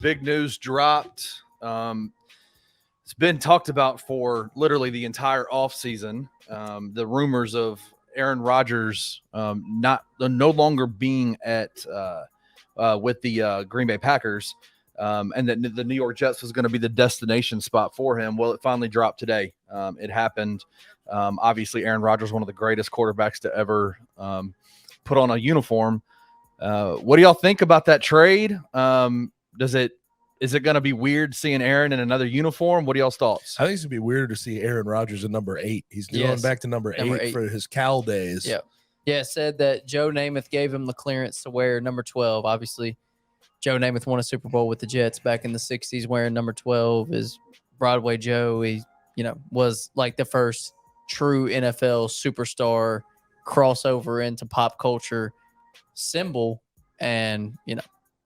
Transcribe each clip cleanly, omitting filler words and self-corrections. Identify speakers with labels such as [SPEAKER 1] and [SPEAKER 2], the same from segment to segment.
[SPEAKER 1] Big news dropped. It's been talked about for literally the entire offseason. The rumors of Aaron Rodgers no longer being at with the Green Bay Packers, and that the New York Jets was going to be the destination spot for him. Well, it finally dropped today. It happened. Obviously, Aaron Rodgers, one of the greatest quarterbacks to ever put on a uniform. What do y'all think about that trade? Is it going to be weird seeing Aaron in another uniform? What are y'all's thoughts?
[SPEAKER 2] I think it's going to be weirder to see Aaron Rodgers at number 8. He's going back to number 8 for his Cal days.
[SPEAKER 3] Yeah. Yeah, said that Joe Namath gave him the clearance to wear number 12. Obviously, Joe Namath won a Super Bowl with the Jets back in the 60s wearing number 12 is Broadway Joe. He, was like the first true NFL superstar crossover into pop culture symbol. And,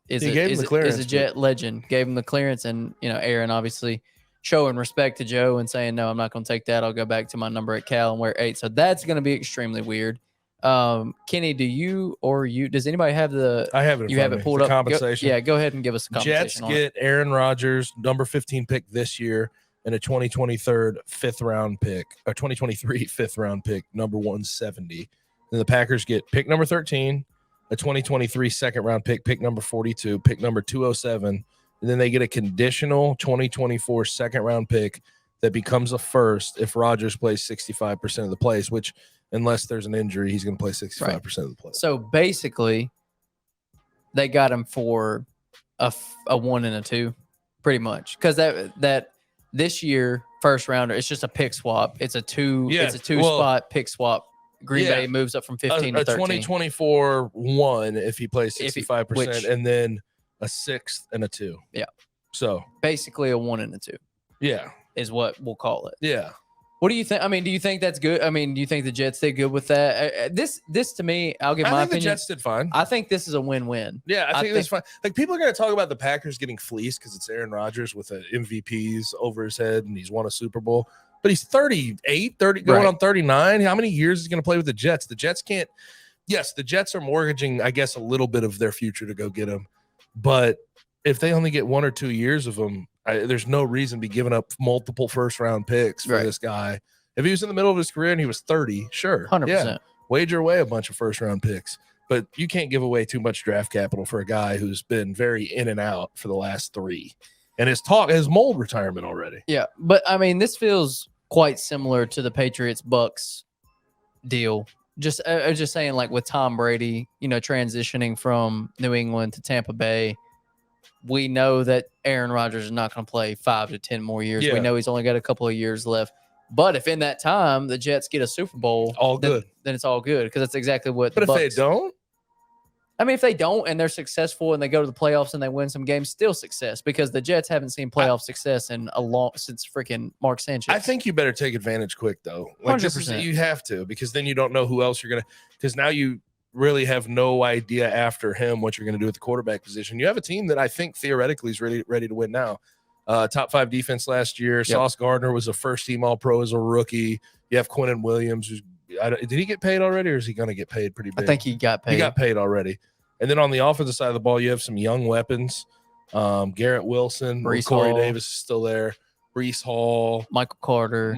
[SPEAKER 3] is a Jet legend, gave him the clearance. And, Aaron obviously showing respect to Joe and saying, no, I'm not going to take that. I'll go back to my number at Cal and wear 8. So that's going to be extremely weird. Kenny, does anybody have
[SPEAKER 2] I have it.
[SPEAKER 3] You have it pulled up?
[SPEAKER 2] Compensation.
[SPEAKER 3] Go ahead and give us a compensation.
[SPEAKER 2] Jets get Aaron Rodgers, number 15 pick this year, and a 2023 fifth round pick, number 170. Then the Packers get pick number 13, a 2023 second round pick number 42, pick number 207, and then they get a conditional 2024 second round pick that becomes a first if Rodgers plays 65% of the plays, which unless there's an injury, he's going to play 65% of the plays.
[SPEAKER 3] So basically, they got him for a 1 and a 2, pretty much, because that this year first rounder, it's just a pick swap. It's a two spot pick swap. Green Bay moves up from 15 to 13.
[SPEAKER 2] A 2024 1 if he plays 65%, and then a 6th and a 2.
[SPEAKER 3] Yeah.
[SPEAKER 2] So
[SPEAKER 3] basically a 1 and a 2.
[SPEAKER 2] Yeah.
[SPEAKER 3] Is what we'll call it.
[SPEAKER 2] Yeah.
[SPEAKER 3] What do you think? I mean, do you think that's good? I mean, do you think the Jets did good with that? This to me, I'll give my opinion.
[SPEAKER 2] The Jets did fine.
[SPEAKER 3] I think this is a win-win.
[SPEAKER 2] Yeah, I think it's fine. Like, people are going to talk about the Packers getting fleeced because it's Aaron Rodgers with MVPs over his head and he's won a Super Bowl. But he's 38, going on 39. How many years is he going to play with the Jets? The Jets can't. Yes, the Jets are mortgaging, I guess, a little bit of their future to go get him. But if they only get 1 or 2 years of him, there's no reason to be giving up multiple first-round picks for this guy. If he was in the middle of his career and he was 30, sure.
[SPEAKER 3] 100%.
[SPEAKER 2] Yeah, wager away a bunch of first-round picks. But you can't give away too much draft capital for a guy who's been very in and out for the last 3. And his mold retirement already.
[SPEAKER 3] Yeah, but, I mean, this feels quite similar to the Patriots-Bucks deal. Just saying, like, with Tom Brady, transitioning from New England to Tampa Bay, we know that Aaron Rodgers is not going to play 5 to 10 more years. Yeah. We know he's only got a couple of years left. But if in that time the Jets get a Super Bowl, then it's all good, because that's exactly what.
[SPEAKER 2] But if they don't,
[SPEAKER 3] I mean, if they don't and they're successful and they go to the playoffs and they win some games, still success, because the Jets haven't seen playoff success since freaking Mark Sanchez.
[SPEAKER 2] I think you better take advantage quick, though. Like,
[SPEAKER 3] 100%.
[SPEAKER 2] You have to, because then you don't know who else you're gonna. Because now you really have no idea after him what you're going to do at the quarterback position. You have a team that I think theoretically is ready to win now. Top 5 defense last year. Yep. Sauce Gardner was a first-team All-Pro as a rookie. You have Quinnen Williams. Did he get paid already, or is he going to get paid pretty big?
[SPEAKER 3] I think he got paid.
[SPEAKER 2] He got paid already. And then on the offensive side of the ball, you have some young weapons. Garrett Wilson, Corey Davis is still there. Breece Hall,
[SPEAKER 3] Michael Carter.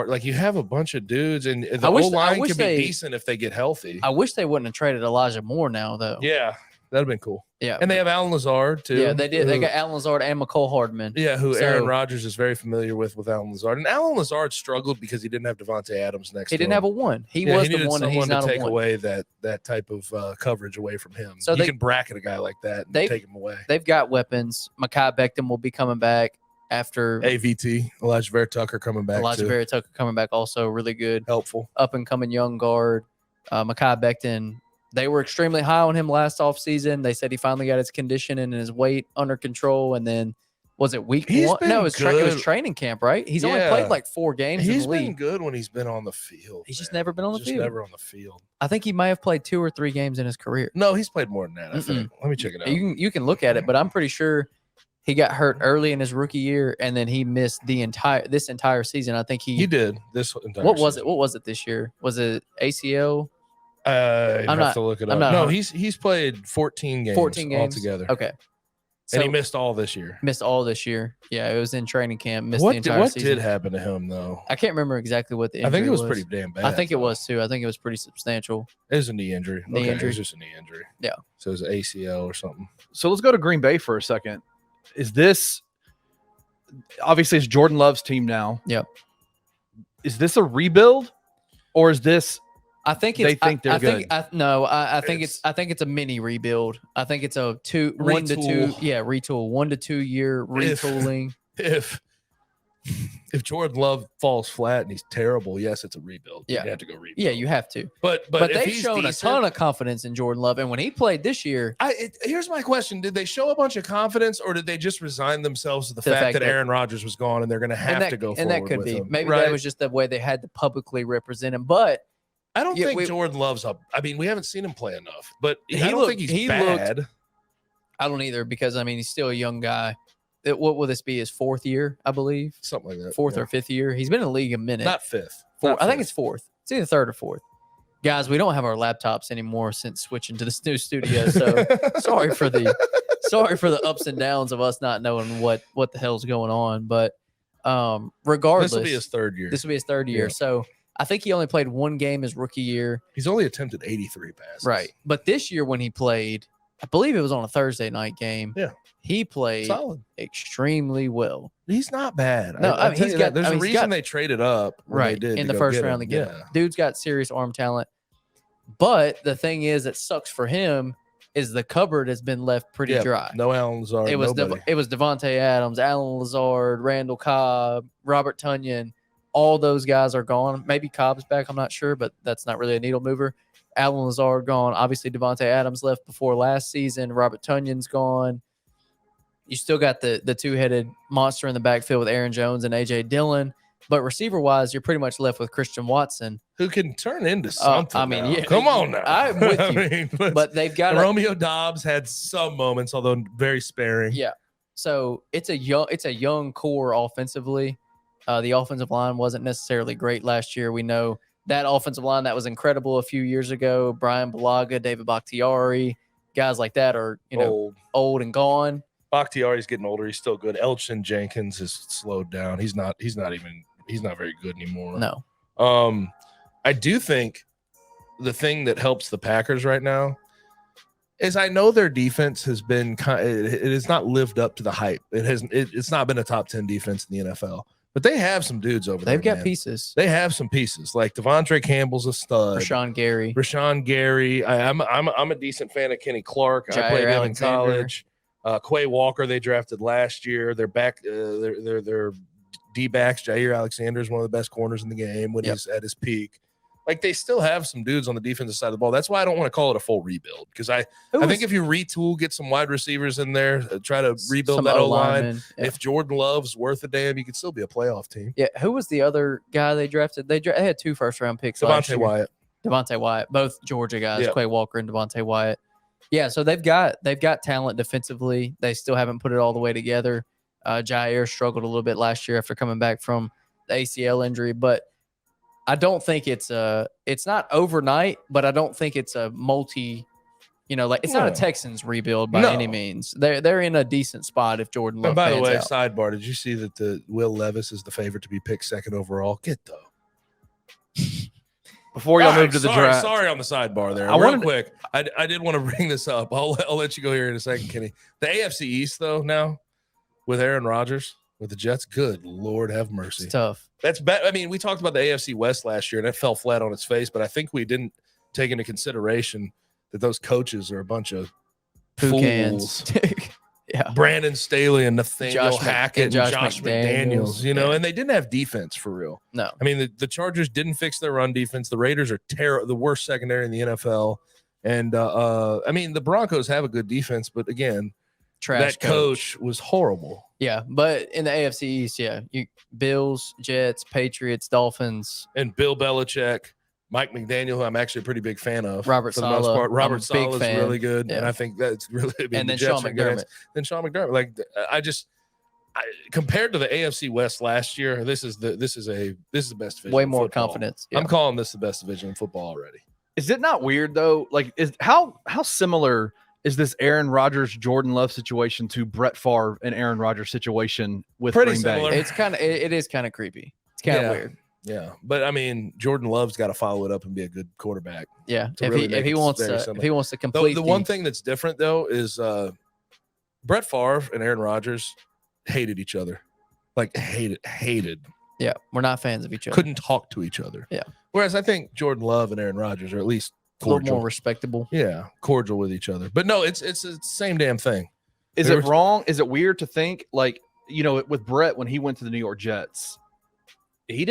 [SPEAKER 2] Like, you have a bunch of dudes, and the O-line could be decent if they get healthy.
[SPEAKER 3] I wish they wouldn't have traded Elijah Moore now, though.
[SPEAKER 2] Yeah, that'd have been cool.
[SPEAKER 3] Yeah.
[SPEAKER 2] And they have Alan Lazard, too.
[SPEAKER 3] Yeah, they did. They got Alan Lazard and McCole Hardman.
[SPEAKER 2] Yeah, Aaron Rodgers is very familiar with Alan Lazard. And Alan Lazard struggled because he didn't have Devontae Adams next to him.
[SPEAKER 3] He didn't have a 1. He was the 1, and he's not a 1.
[SPEAKER 2] Take away that type of coverage away from him. So you can bracket a guy like that and take him away.
[SPEAKER 3] They've got weapons. Mekhi Becton will be coming back after
[SPEAKER 2] AVT. Elijah Vera Tucker coming back.
[SPEAKER 3] Vera Tucker coming back, also really good.
[SPEAKER 2] Helpful.
[SPEAKER 3] Up and coming young guard. Mekhi Becton. They were extremely high on him last offseason. They said he finally got his condition and his weight under control. And then, was it week 1? No, it was training camp, right? He's only played like 4 games in the league.
[SPEAKER 2] He's been good when he's been on the field.
[SPEAKER 3] He's just never been on the field.
[SPEAKER 2] Never on the field.
[SPEAKER 3] I think he might have played 2 or 3 games in his career.
[SPEAKER 2] No, he's played more than that, I think. Let me check it out.
[SPEAKER 3] You can look at it, but I'm pretty sure he got hurt early in his rookie year, and then he missed this entire season. I think he did
[SPEAKER 2] this entire
[SPEAKER 3] What was it? What was it this year? Was it ACL?
[SPEAKER 2] I have to look it up. No, he's played 14 games altogether.
[SPEAKER 3] Okay. So,
[SPEAKER 2] and he missed all this year.
[SPEAKER 3] Missed all this year. Yeah, it was in training camp. Missed the entire
[SPEAKER 2] What
[SPEAKER 3] season.
[SPEAKER 2] did happen to him though?
[SPEAKER 3] I can't remember exactly what the injury
[SPEAKER 2] I think it was pretty damn bad.
[SPEAKER 3] I think it was too. I think it was pretty substantial.
[SPEAKER 2] It was a knee injury.
[SPEAKER 3] Knee injury.
[SPEAKER 2] It was just a knee injury.
[SPEAKER 3] Yeah.
[SPEAKER 2] So it was ACL or something.
[SPEAKER 1] So let's go to Green Bay for a second. Is this obviously it's Jordan Love's team now?
[SPEAKER 3] Yep.
[SPEAKER 1] Is this a rebuild, or is this?
[SPEAKER 3] I think
[SPEAKER 1] they think they're good.
[SPEAKER 3] I think it's a mini rebuild. I think it's a 1 to 2 retool, 1 to 2 year retooling.
[SPEAKER 2] If Jordan Love falls flat and he's terrible, yes, it's a rebuild.
[SPEAKER 3] Yeah.
[SPEAKER 2] You have to go rebuild.
[SPEAKER 3] Yeah, you have to.
[SPEAKER 2] But
[SPEAKER 3] they've shown a ton of confidence in Jordan Love, and when he played this year,
[SPEAKER 2] here's my question: did they show a bunch of confidence, or did they just resign themselves to the fact that Aaron Rodgers was gone and they're going to have to go forward?
[SPEAKER 3] And that could
[SPEAKER 2] with
[SPEAKER 3] be
[SPEAKER 2] him,
[SPEAKER 3] maybe
[SPEAKER 2] right?
[SPEAKER 3] that was just the way they had to publicly represent him, but.
[SPEAKER 2] I don't think Jordan Love's up. I mean, we haven't seen him play enough, but I don't think he's bad.
[SPEAKER 3] I don't either because I mean he's still a young guy. What will this be? His 4th year, I believe.
[SPEAKER 2] Something like that.
[SPEAKER 3] Fourth or 5th year. He's been in the league a minute.
[SPEAKER 2] Not 5th.
[SPEAKER 3] I think it's 4th. It's either 3rd or 4th. Guys, we don't have our laptops anymore since switching to this new studio. So sorry for the ups and downs of us not knowing what the hell's going on. But regardless,
[SPEAKER 2] this will be his 3rd year.
[SPEAKER 3] This will be his 3rd year. Yeah. So I think he only played 1 game his rookie year.
[SPEAKER 2] He's only attempted 83 passes.
[SPEAKER 3] Right. But this year when he played, I believe it was on a Thursday night game.
[SPEAKER 2] Yeah.
[SPEAKER 3] He played extremely well.
[SPEAKER 2] He's not bad.
[SPEAKER 3] No, I mean,
[SPEAKER 2] there's a reason they traded up
[SPEAKER 3] right in the first round of the game. Yeah. Dude's got serious arm talent. But the thing is that sucks for him is the cupboard has been left pretty dry.
[SPEAKER 2] No Alan Lazard.
[SPEAKER 3] It was Devontae Adams, Alan Lazard, Randall Cobb, Robert Tonyan. All those guys are gone. Maybe Cobb's back. I'm not sure, but that's not really a needle mover. Alan Lazard gone. Obviously, Devontae Adams left before last season. Robert Tonyan's gone. You still got the 2-headed monster in the backfield with Aaron Jones and A.J. Dillon. But receiver-wise, you're pretty much left with Christian Watson.
[SPEAKER 2] Who can turn into something.
[SPEAKER 3] I mean, yeah,
[SPEAKER 2] come on now.
[SPEAKER 3] I'm with you. But they've got
[SPEAKER 2] Romeo Dobbs had some moments, although very sparing.
[SPEAKER 3] Yeah. So it's a young core offensively. The offensive line wasn't necessarily great last year. We know that offensive line that was incredible a few years ago. Brian Bulaga, David Bakhtiari, guys like that are old and gone.
[SPEAKER 2] Bakhtiari's getting older. He's still good. Elgin Jenkins has slowed down. He's not very good anymore.
[SPEAKER 3] No.
[SPEAKER 2] I do think the thing that helps the Packers right now is I know their defense has been it has not lived up to the hype. It's not been a top 10 defense in the NFL. But they have some dudes over there.
[SPEAKER 3] They've got pieces.
[SPEAKER 2] They have some pieces. Like Devontae Campbell's a stud.
[SPEAKER 3] Rashawn Gary.
[SPEAKER 2] I'm a decent fan of Kenny Clark.
[SPEAKER 3] Jair
[SPEAKER 2] I played him in
[SPEAKER 3] Alexander.
[SPEAKER 2] college. Quay Walker they drafted last year. They're back. They're D-backs. Jair Alexander is one of the best corners in the game when he's at his peak. Like they still have some dudes on the defensive side of the ball. That's why I don't want to call it a full rebuild because I think if you retool, get some wide receivers in there, try to rebuild that O-line. Yeah. If Jordan Love's worth a damn, you could still be a playoff team.
[SPEAKER 3] Yeah. Who was the other guy they drafted? They had 2 first-round picks.
[SPEAKER 2] Devontae Wyatt,
[SPEAKER 3] both Georgia guys, Quay Walker and Devontae Wyatt. Yeah, so they've got talent defensively. They still haven't put it all the way together. Jair struggled a little bit last year after coming back from the ACL injury, but I don't think it's not overnight, but I don't think it's a it's not a Texans rebuild by any means. They're in a decent spot if Jordan Love.
[SPEAKER 2] And by the way,
[SPEAKER 3] out.
[SPEAKER 2] Sidebar, did you see that the Will Levis is the favorite to be picked 2nd overall? Get though.
[SPEAKER 1] Before y'all move to the draft.
[SPEAKER 2] Sorry on the sidebar there. Real quick, I did want to bring this up. I'll let you go here in a second, Kenny. The AFC East though now with Aaron Rodgers. With the Jets, good Lord have mercy.
[SPEAKER 3] It's tough.
[SPEAKER 2] That's bad. I mean, we talked about the AFC West last year, and it fell flat on its face. But I think we didn't take into consideration that those coaches are a bunch of fools.
[SPEAKER 3] Yeah,
[SPEAKER 2] Brandon Staley and Nathaniel Hackett and Josh McDaniels. And they didn't have defense for real.
[SPEAKER 3] No,
[SPEAKER 2] I mean the Chargers didn't fix their run defense. The Raiders are the worst secondary in the NFL, and I mean the Broncos have a good defense, but again.
[SPEAKER 3] Trash
[SPEAKER 2] that coach was horrible.
[SPEAKER 3] Yeah, but in the AFC East, Bills, Jets, Patriots, Dolphins,
[SPEAKER 2] and Bill Belichick, Mike McDaniel, who I'm actually a pretty big fan of.
[SPEAKER 3] Robert Saleh.
[SPEAKER 2] Robert Saleh is really good, and I think that's really.
[SPEAKER 3] And then Sean McDermott.
[SPEAKER 2] Like compared to the AFC West last year, this is the best division.
[SPEAKER 3] Way more confidence.
[SPEAKER 2] Yeah. I'm calling this the best division in football already.
[SPEAKER 1] Is it not weird though? Like, how similar is this Aaron Rodgers, Jordan Love situation to Brett Favre and Aaron Rodgers situation with
[SPEAKER 2] Pretty
[SPEAKER 1] Green
[SPEAKER 2] similar.
[SPEAKER 1] Bay?
[SPEAKER 3] It's kind of it is kind of creepy. It's kind of weird.
[SPEAKER 2] Yeah, but I mean, Jordan Love's got to follow it up and be a good quarterback.
[SPEAKER 3] Yeah,
[SPEAKER 2] to
[SPEAKER 3] if
[SPEAKER 2] really
[SPEAKER 3] he
[SPEAKER 2] make
[SPEAKER 3] if he
[SPEAKER 2] it
[SPEAKER 3] wants
[SPEAKER 2] very
[SPEAKER 3] to
[SPEAKER 2] similar.
[SPEAKER 3] if he wants to complete
[SPEAKER 2] The one thing that's different though is Brett Favre and Aaron Rodgers hated each other, like hated.
[SPEAKER 3] Yeah, we're not fans of each other.
[SPEAKER 2] Couldn't talk to each other.
[SPEAKER 3] Yeah.
[SPEAKER 2] Whereas I think Jordan Love and Aaron Rodgers are at least
[SPEAKER 3] a little
[SPEAKER 2] cordial.
[SPEAKER 3] more respectable.
[SPEAKER 2] Yeah, cordial with each other. But no, it's the same damn thing.
[SPEAKER 1] Is it wrong? Is it weird to think like, with Brett when he went to the New York Jets, he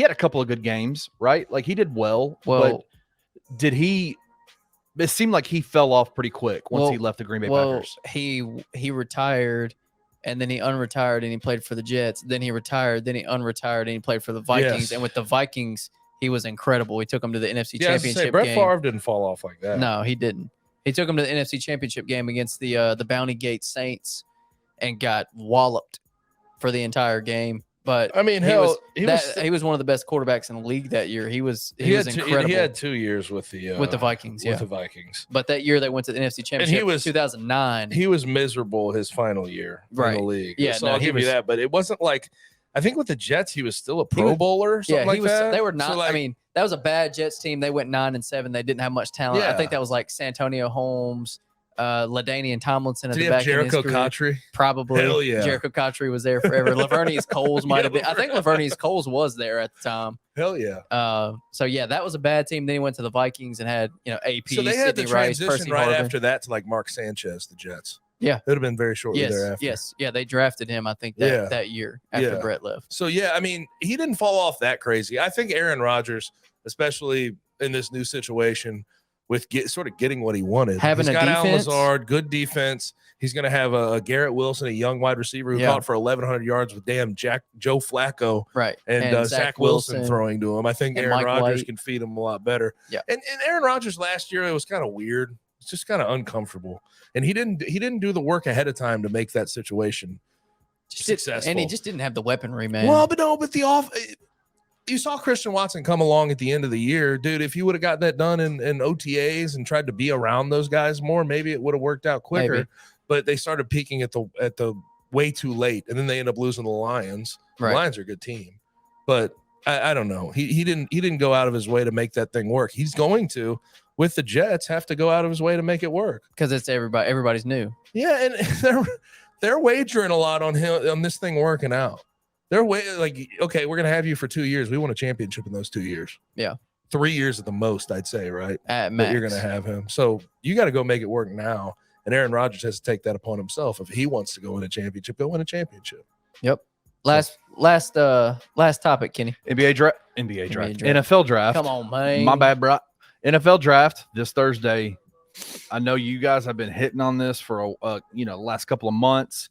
[SPEAKER 1] had a couple of good games, right? Like he did well. But did he? It seemed like he fell off pretty quick once he left the Green Bay Packers.
[SPEAKER 3] He retired, and then he unretired, and he played for the Jets. Then he retired, then he unretired, and he played for the Vikings.
[SPEAKER 2] Yes.
[SPEAKER 3] And with the Vikings, he was incredible. He took them to the NFC Championship
[SPEAKER 2] Brett
[SPEAKER 3] game.
[SPEAKER 2] Favre didn't fall off like that.
[SPEAKER 3] No, he didn't. He took them to the NFC Championship game against the Bounty Gate Saints, and got walloped for the entire game. But
[SPEAKER 2] I mean,
[SPEAKER 3] he was one of the best quarterbacks in the league that year. He was incredible.
[SPEAKER 2] He had 2 years with the
[SPEAKER 3] Vikings,
[SPEAKER 2] with the Vikings.
[SPEAKER 3] But that year they went to the NFC Championship.
[SPEAKER 2] he was
[SPEAKER 3] 2009.
[SPEAKER 2] He was miserable his final year in the league.
[SPEAKER 3] Yeah,
[SPEAKER 2] so I'll give you that. But it wasn't like, I think with the Jets he was still a Pro Bowler or something like that.
[SPEAKER 3] They were not.
[SPEAKER 2] So
[SPEAKER 3] I mean, that was a bad Jets team. They went 9-7. They didn't have much talent. I think that was like Santonio Holmes, LaDainian Tomlinson at
[SPEAKER 2] Did
[SPEAKER 3] the
[SPEAKER 2] he
[SPEAKER 3] back
[SPEAKER 2] have
[SPEAKER 3] end.
[SPEAKER 2] Jericho Cotchery?
[SPEAKER 3] Probably.
[SPEAKER 2] Hell yeah.
[SPEAKER 3] Jericho Cotchery was there forever. Lavernius Coles might have been. I think Lavernius Coles was there at the time.
[SPEAKER 2] Hell yeah.
[SPEAKER 3] So yeah, that was a bad team. Then he went to the Vikings and had AP.
[SPEAKER 2] So they had
[SPEAKER 3] Sidney
[SPEAKER 2] the
[SPEAKER 3] Rice,
[SPEAKER 2] transition
[SPEAKER 3] Percy
[SPEAKER 2] right
[SPEAKER 3] Harvin.
[SPEAKER 2] after that to like Mark Sanchez, the Jets.
[SPEAKER 3] Yeah.
[SPEAKER 2] It would have been very shortly thereafter.
[SPEAKER 3] Yes. Yeah, they drafted him, I think, that year after Brett left.
[SPEAKER 2] So yeah, I mean, he didn't fall off that crazy. I think Aaron Rodgers, especially in this new situation, with sort of getting what he wanted.
[SPEAKER 3] Having
[SPEAKER 2] He's got Allen
[SPEAKER 3] defense.
[SPEAKER 2] Lazard, good defense. He's going to have a Garrett Wilson, a young wide receiver who caught for 1,100 yards with Joe Flacco,
[SPEAKER 3] right?
[SPEAKER 2] And Zach Wilson throwing to him. I think Aaron Rodgers can feed him a lot better.
[SPEAKER 3] Yeah.
[SPEAKER 2] And Aaron Rodgers last year, it was kind of weird. It's just kind of uncomfortable, and he didn't do the work ahead of time to make that situation successful.
[SPEAKER 3] And he just didn't have the weaponry, man.
[SPEAKER 2] Well, but you saw Christian Watson come along at the end of the year, dude. If you would have got that done in OTAs and tried to be around those guys more, maybe it would have worked out quicker.
[SPEAKER 3] Maybe.
[SPEAKER 2] But they started peaking at the way too late, and then they end up losing the Lions.
[SPEAKER 3] Right.
[SPEAKER 2] The Lions are a good team, but I don't know. He didn't go out of his way to make that thing work. He's going to, with the Jets, have to go out of his way to make it work
[SPEAKER 3] because it's everybody's new.
[SPEAKER 2] Yeah, and they're wagering a lot on this thing working out. They're like, okay, we're gonna have you for 2 years. We won a championship in those 2 years.
[SPEAKER 3] Yeah,
[SPEAKER 2] 3 years at the most, I'd say, right?
[SPEAKER 3] At max.
[SPEAKER 2] That you're gonna have him. So you got to go make it work now. And Aaron Rodgers has to take that upon himself. If he wants to go win a championship, go win a championship.
[SPEAKER 3] Yep. Last topic, Kenny.
[SPEAKER 1] NBA draft. NFL draft.
[SPEAKER 3] Come on, man.
[SPEAKER 1] My bad, bro. NFL draft this Thursday. I know you guys have been hitting on this for the last couple of months.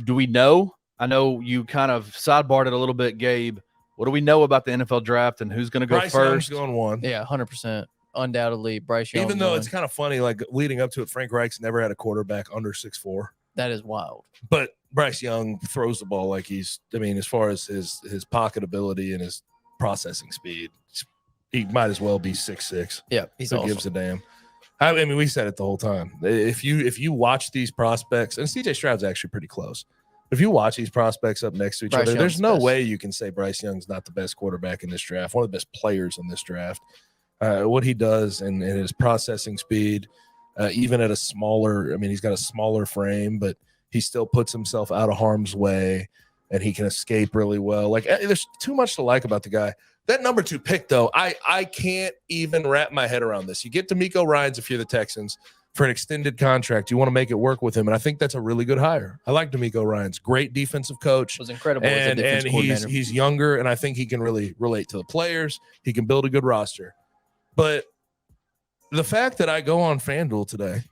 [SPEAKER 1] Do we know? I know you kind of sidebarred it a little bit, Gabe. What do we know about the NFL draft and who's going to go
[SPEAKER 2] Bryce
[SPEAKER 1] first?
[SPEAKER 2] Young's going one.
[SPEAKER 3] Yeah, 100%. Undoubtedly, Bryce Young.
[SPEAKER 2] Even though it's kind of funny, like leading up to it, Frank Reich's never had a quarterback under 6'4".
[SPEAKER 3] That is wild.
[SPEAKER 2] But Bryce Young throws the ball like as far as his pocket ability and his processing speed, he might as well be 6'6".
[SPEAKER 3] Yeah, he's
[SPEAKER 2] Who
[SPEAKER 3] awesome.
[SPEAKER 2] gives a damn? I mean, we said it the whole time. If you watch these prospects, and CJ Stroud's actually pretty close. If you watch these prospects up next to each other, there's no way you can say Bryce Young's not the best quarterback in this draft, one of the best players in this draft. What he does and his processing speed, even at a smaller, he's got a smaller frame, but he still puts himself out of harm's way and he can escape really well. Like, there's too much to like about the guy. That number 2 pick, though, I can't even wrap my head around this. You get D'Amico Ryans if you're the Texans for an extended contract. You want to make it work with him, and I think that's a really good hire. I like D'Amico Ryans. Great defensive coach.
[SPEAKER 3] Was incredible
[SPEAKER 2] And
[SPEAKER 3] coordinator.
[SPEAKER 2] he's younger, and I think he can really relate to the players. He can build a good roster. But the fact that I go on FanDuel today,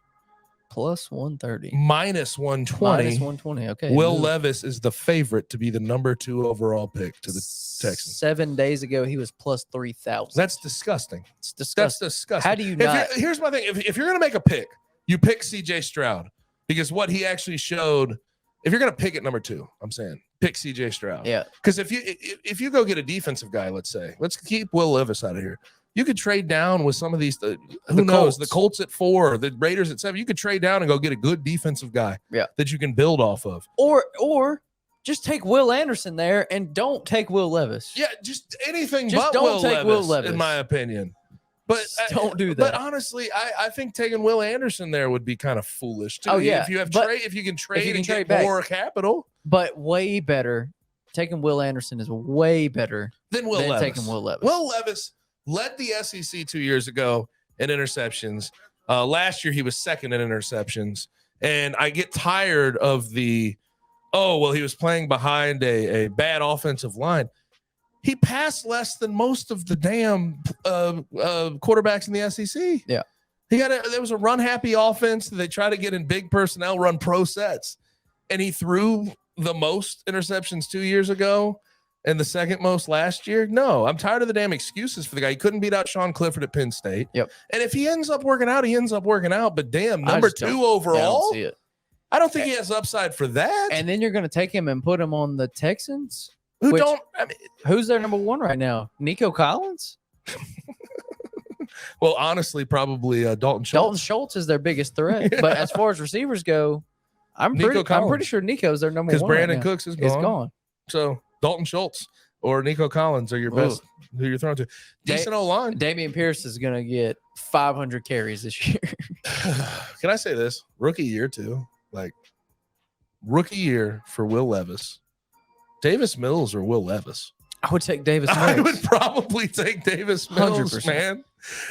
[SPEAKER 3] plus 130,
[SPEAKER 2] minus 120,
[SPEAKER 3] minus 120. Okay.
[SPEAKER 2] Will Levis is the favorite to be the number 2 overall pick to the Texans.
[SPEAKER 3] 7 days ago, he was plus 3,000.
[SPEAKER 2] That's disgusting.
[SPEAKER 3] It's disgusting.
[SPEAKER 2] That's disgusting.
[SPEAKER 3] How do you not?
[SPEAKER 2] Here's my thing. If you're going to make a pick, you pick CJ Stroud because what he actually showed. If you're going to pick at number 2, I'm saying pick CJ Stroud.
[SPEAKER 3] Yeah.
[SPEAKER 2] Because if you go get a defensive guy, let's keep Will Levis out of here. You could trade down with some of these. Who
[SPEAKER 1] The
[SPEAKER 2] knows?
[SPEAKER 1] Colts.
[SPEAKER 2] The Colts at 4, the Raiders at 7. You could trade down and go get a good defensive guy that you can build off of.
[SPEAKER 3] Or just take Will Anderson there and don't take Will Levis.
[SPEAKER 2] Yeah, just anything
[SPEAKER 3] Just
[SPEAKER 2] but
[SPEAKER 3] don't take Will Levis,
[SPEAKER 2] in my opinion. But
[SPEAKER 3] Just don't do that.
[SPEAKER 2] But honestly, I think taking Will Anderson there would be kind of foolish too.
[SPEAKER 3] Oh, yeah,
[SPEAKER 2] if you have
[SPEAKER 3] but
[SPEAKER 2] if you can trade
[SPEAKER 3] can
[SPEAKER 2] and
[SPEAKER 3] trade
[SPEAKER 2] get
[SPEAKER 3] back.
[SPEAKER 2] more capital
[SPEAKER 3] But way better. Taking Will Anderson is way better
[SPEAKER 2] than Will
[SPEAKER 3] than
[SPEAKER 2] Levis.
[SPEAKER 3] taking Will Levis.
[SPEAKER 2] Will Levis led the SEC 2 years ago in interceptions. Last year he was second in interceptions, and I get tired of the he was playing behind a bad offensive line. He passed less than most of the damn quarterbacks in the SEC.
[SPEAKER 3] Yeah.
[SPEAKER 2] There was a run happy offense. They try to get in big personnel, run pro sets. And he threw the most interceptions 2 years ago and the second most last year. No, I'm tired of the damn excuses for the guy. He couldn't beat out Sean Clifford at Penn State.
[SPEAKER 3] Yep.
[SPEAKER 2] And if he ends up working out, he ends up working out. But damn,
[SPEAKER 3] I
[SPEAKER 2] number
[SPEAKER 3] just don't-
[SPEAKER 2] 2
[SPEAKER 3] Yeah,
[SPEAKER 2] overall.
[SPEAKER 3] I don't see it.
[SPEAKER 2] I don't think he has upside for that.
[SPEAKER 3] And then you're going to take him and put him on the Texans?
[SPEAKER 2] Who don't? I mean,
[SPEAKER 3] Who's their number 1 right now? Nico Collins?
[SPEAKER 2] well, honestly, probably Dalton Schultz.
[SPEAKER 3] Dalton Schultz is their biggest threat. But as far as receivers go, I'm pretty
[SPEAKER 2] Collins.
[SPEAKER 3] sure Nico's their number 1
[SPEAKER 2] Because Brandon
[SPEAKER 3] right now.
[SPEAKER 2] Cooks is
[SPEAKER 3] It's
[SPEAKER 2] gone.
[SPEAKER 3] gone.
[SPEAKER 2] So Dalton Schultz or Nico Collins are your best who you're throwing to. Decent O-line.
[SPEAKER 3] Damian Pierce is going to get 500 carries this year.
[SPEAKER 2] Can I say this? Rookie year too. Like rookie year for Will Levis. Davis Mills or Will Levis?
[SPEAKER 3] I would take Davis Mills.
[SPEAKER 2] I would probably take Davis Mills,
[SPEAKER 3] 100%.
[SPEAKER 2] man.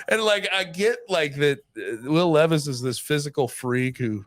[SPEAKER 2] And like I get like that Will Levis is this physical freak who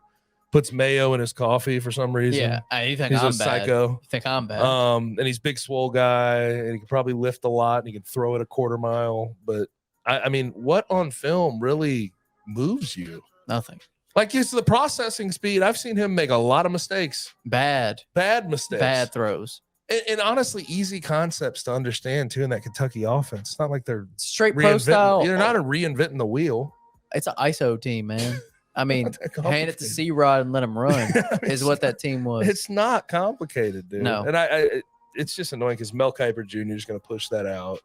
[SPEAKER 2] puts mayo in his coffee for some reason.
[SPEAKER 3] Yeah, you think
[SPEAKER 2] He's
[SPEAKER 3] I'm
[SPEAKER 2] a
[SPEAKER 3] bad.
[SPEAKER 2] psycho.
[SPEAKER 3] You think I'm bad.
[SPEAKER 2] And he's a big swole guy, and he can probably lift a lot, and he can throw it a quarter mile. But I mean, what on film really moves you?
[SPEAKER 3] Nothing.
[SPEAKER 2] Like it's the processing speed. I've seen him make a lot of mistakes,
[SPEAKER 3] Bad
[SPEAKER 2] mistakes,
[SPEAKER 3] bad throws.
[SPEAKER 2] and honestly, easy concepts to understand too in that Kentucky offense. It's not like they're
[SPEAKER 3] Straight pro style.
[SPEAKER 2] They're not reinventing the wheel.
[SPEAKER 3] It's an ISO team, man. I mean,
[SPEAKER 2] Not that
[SPEAKER 3] hand it to
[SPEAKER 2] complicated.
[SPEAKER 3] C-Rod and let him run
[SPEAKER 2] I mean,
[SPEAKER 3] is
[SPEAKER 2] it's
[SPEAKER 3] what
[SPEAKER 2] not-
[SPEAKER 3] that team was.
[SPEAKER 2] It's not complicated, dude.
[SPEAKER 3] No.
[SPEAKER 2] And it's just annoying because Mel Kiper Jr. is going to push that out.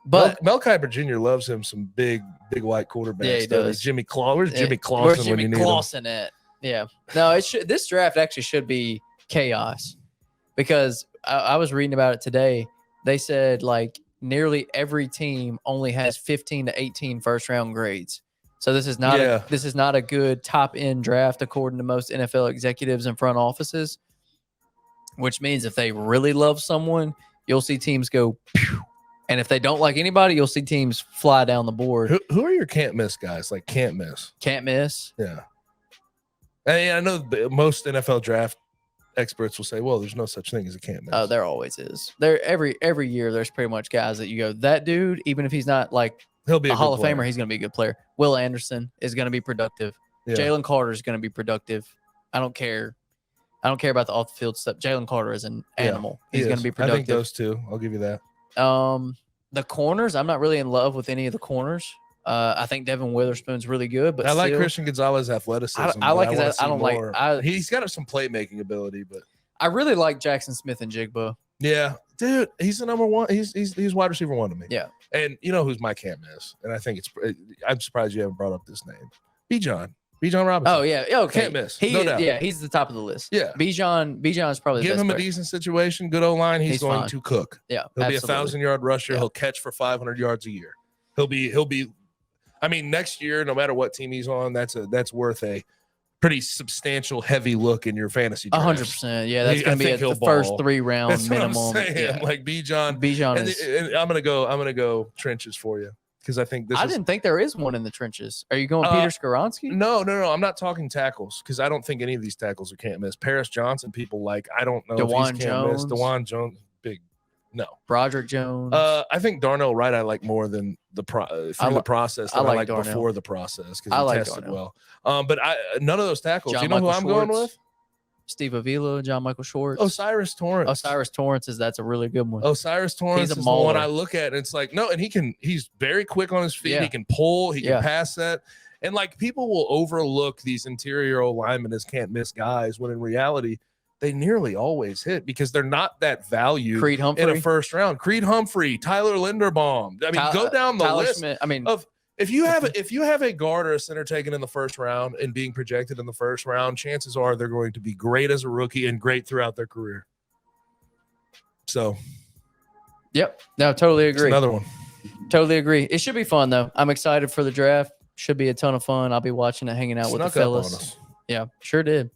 [SPEAKER 3] But
[SPEAKER 2] Mel Kiper Jr. loves him some big white quarterbacks.
[SPEAKER 3] Yeah, he
[SPEAKER 2] doesn't
[SPEAKER 3] does.
[SPEAKER 2] Jimmy Clausen. Where's Jimmy Clausen
[SPEAKER 3] where's
[SPEAKER 2] when
[SPEAKER 3] Jimmy
[SPEAKER 2] you need him?
[SPEAKER 3] Clausen at? Yeah. No, it should. This draft actually should be chaos because I was reading about it today. They said like nearly every team only has 15 to 18 first round grades. So this is not a good top end draft according to most NFL executives and front offices. Which means if they really love someone, you'll see teams go, pew, and if they don't like anybody, you'll see teams fly down the board.
[SPEAKER 2] Who are your can't miss guys? Like can't miss.
[SPEAKER 3] Can't miss.
[SPEAKER 2] Yeah. I know most NFL draft experts will say, well, there's no such thing as a can't miss.
[SPEAKER 3] Oh, there always is. There every year there's pretty much guys that you go, that dude, even if he's not like
[SPEAKER 2] He'll be
[SPEAKER 3] a
[SPEAKER 2] a
[SPEAKER 3] Hall
[SPEAKER 2] good
[SPEAKER 3] of
[SPEAKER 2] player.
[SPEAKER 3] Famer, he's going to be a good player. Will Anderson is going to be productive.
[SPEAKER 2] Yeah.
[SPEAKER 3] Jalen Carter is going to be productive. I don't care about the off the field stuff. Jalen Carter is an
[SPEAKER 2] Yeah,
[SPEAKER 3] animal.
[SPEAKER 2] He
[SPEAKER 3] He's going
[SPEAKER 2] is.
[SPEAKER 3] to be
[SPEAKER 2] I think
[SPEAKER 3] productive.
[SPEAKER 2] those two. I'll give you that.
[SPEAKER 3] The corners, I'm not really in love with any of the corners. I think Devin Witherspoon's really good, but
[SPEAKER 2] I like
[SPEAKER 3] still,
[SPEAKER 2] Christian Gonzalez's athleticism.
[SPEAKER 3] I like his.
[SPEAKER 2] wanna
[SPEAKER 3] I
[SPEAKER 2] see
[SPEAKER 3] don't
[SPEAKER 2] more.
[SPEAKER 3] like.
[SPEAKER 2] He's got some playmaking ability, but
[SPEAKER 3] I really like Jackson Smith and Jigba.
[SPEAKER 2] yeah, dude, he's the number one. He's wide receiver 1 to me.
[SPEAKER 3] Yeah.
[SPEAKER 2] And you know who's my can't miss? And I think I'm surprised you haven't brought up this name. Bijan Robinson.
[SPEAKER 3] Oh yeah, okay.
[SPEAKER 2] Can't miss.
[SPEAKER 3] He
[SPEAKER 2] No
[SPEAKER 3] is,
[SPEAKER 2] doubt.
[SPEAKER 3] yeah, he's the top of the list.
[SPEAKER 2] Yeah.
[SPEAKER 3] Bijan is probably the
[SPEAKER 2] Give
[SPEAKER 3] best
[SPEAKER 2] him a
[SPEAKER 3] player.
[SPEAKER 2] decent situation, good O-line. He's going
[SPEAKER 3] fine.
[SPEAKER 2] to cook.
[SPEAKER 3] Yeah,
[SPEAKER 2] He'll be
[SPEAKER 3] absolutely.
[SPEAKER 2] 1,000-yard rusher.
[SPEAKER 3] Yeah.
[SPEAKER 2] He'll catch for 500 yards a year. He'll be. I mean, next year, no matter what team he's on, that's worth a pretty substantial heavy look in your fantasy draft.
[SPEAKER 3] 100%. Yeah, that's
[SPEAKER 2] I
[SPEAKER 3] going to be
[SPEAKER 2] think
[SPEAKER 3] at the
[SPEAKER 2] he'll
[SPEAKER 3] first
[SPEAKER 2] ball.
[SPEAKER 3] 3 round
[SPEAKER 2] That's what I'm
[SPEAKER 3] minimum.
[SPEAKER 2] saying.
[SPEAKER 3] Yeah.
[SPEAKER 2] Like Bijan.
[SPEAKER 3] Bijan
[SPEAKER 2] And,
[SPEAKER 3] is.
[SPEAKER 2] and I'm gonna go trenches for you because I think this.
[SPEAKER 3] I
[SPEAKER 2] is,
[SPEAKER 3] didn't think there is one in the trenches. Are you going
[SPEAKER 2] Uh,
[SPEAKER 3] Peter Skoronski?
[SPEAKER 2] No. I'm not talking tackles because I don't think any of these tackles are can't miss. Paris Johnson, people like. I don't know if
[SPEAKER 3] DeJuan
[SPEAKER 2] he's can't miss.
[SPEAKER 3] Jones.
[SPEAKER 2] DeJuan Jones, big. No.
[SPEAKER 3] Broderick Jones.
[SPEAKER 2] I think Darnell Wright I like more than the process
[SPEAKER 3] I
[SPEAKER 2] than I
[SPEAKER 3] like
[SPEAKER 2] like
[SPEAKER 3] Darnell.
[SPEAKER 2] before the process because
[SPEAKER 3] I
[SPEAKER 2] he
[SPEAKER 3] like
[SPEAKER 2] tested
[SPEAKER 3] Darnell.
[SPEAKER 2] well. But none of those tackles.
[SPEAKER 3] John
[SPEAKER 2] you know who I'm
[SPEAKER 3] Michael
[SPEAKER 2] going
[SPEAKER 3] Schwartz.
[SPEAKER 2] with?
[SPEAKER 3] Steve Avila, John Michael Schwartz.
[SPEAKER 2] Osiris Torrance.
[SPEAKER 3] Osiris Torrance that's a really good one.
[SPEAKER 2] Osiris Torrance
[SPEAKER 3] He's a
[SPEAKER 2] is the one
[SPEAKER 3] mauler.
[SPEAKER 2] I look at, and it's like, no, and he's very quick on his feet.
[SPEAKER 3] Yeah.
[SPEAKER 2] He can pull, he can
[SPEAKER 3] Yeah.
[SPEAKER 2] pass that. And like people will overlook these interior linemen as can't miss guys when in reality, they nearly always hit because they're not that valued
[SPEAKER 3] Creed Humphrey
[SPEAKER 2] in a first round. Creed Humphrey, Tyler Linderbaum. I mean, go down the
[SPEAKER 3] Tyler
[SPEAKER 2] list.
[SPEAKER 3] Schmidt. I mean,
[SPEAKER 2] Of if you have a guard or a center taken in the first round and being projected in the first round, chances are they're going to be great as a rookie and great throughout their career. So,
[SPEAKER 3] yep, no, totally
[SPEAKER 2] it's
[SPEAKER 3] agree.
[SPEAKER 2] another one.
[SPEAKER 3] Totally agree. It should be fun though. I'm excited for the draft. Should be a ton of fun. I'll be watching it, hanging out with the
[SPEAKER 2] Snuck up on
[SPEAKER 3] fellas.
[SPEAKER 2] us.
[SPEAKER 3] Yeah, sure did.